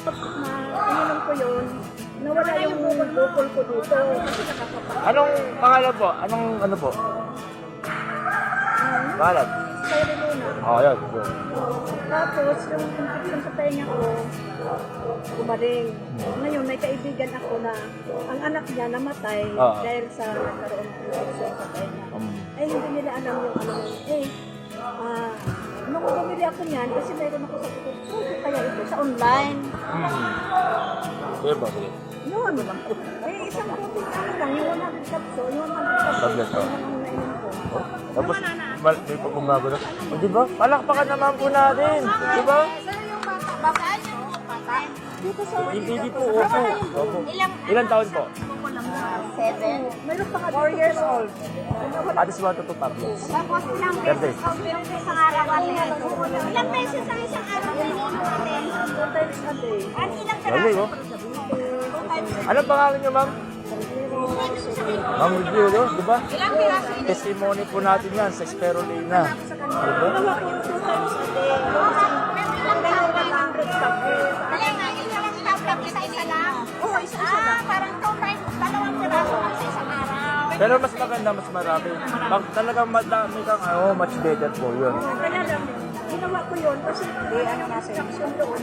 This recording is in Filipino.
pag ininom ko yun, nawala yung bukol ko dito. Kasi nakakapag. Anong pangalan po? Anong ano po? Pangalan? Sa'yo muna. Oo, yun. Tapos, yung infection sa tenga ko, gumaling. Ngayon, may kaibigan ako na ang anak niya namatay dahil sa nagkaroon ng infection sa tenga. Eh, hindi nila alam yung ano. Nung bumili ako niyan, kasi mayroon ako sa tukod, kaya ito sa online. Sige ba? Sige. Yun. Eh, isang buting ano lang, yung 100 capsule, yung 100 Tablet, capsule, yung nainom ko. Tapos, may pagbumago na. O, diba? Palakpakan naman po natin. Diba? Saan yung bata? Dito sa Hindi po, opo. Opo. Ilan taon po? 7. Meron pa ka 4 years old. At least 1 to 2 tablets. Tapos ilang beses ang isang araw natin. Ilang beses ang isang araw natin? 2 times a day. At ilang Lali, oh. Anong pangalan niyo, ma'am? Ma'am Review, diba? ilang piraso? Testimony po natin yan sa Spirulina. Diba? Ginawa ko yung 2 times a day. Ang dalawa 100 tablets. Ilang tablet isa-isa lang? Oo, isa-isa lang. Parang 2 times, dalawang piraso lang sa isang araw. Pero mas maganda, mas marami. Pag talagang madami kang, much better po yun. Kaya lang, ginawa ko yun kasi ano, instruction doon.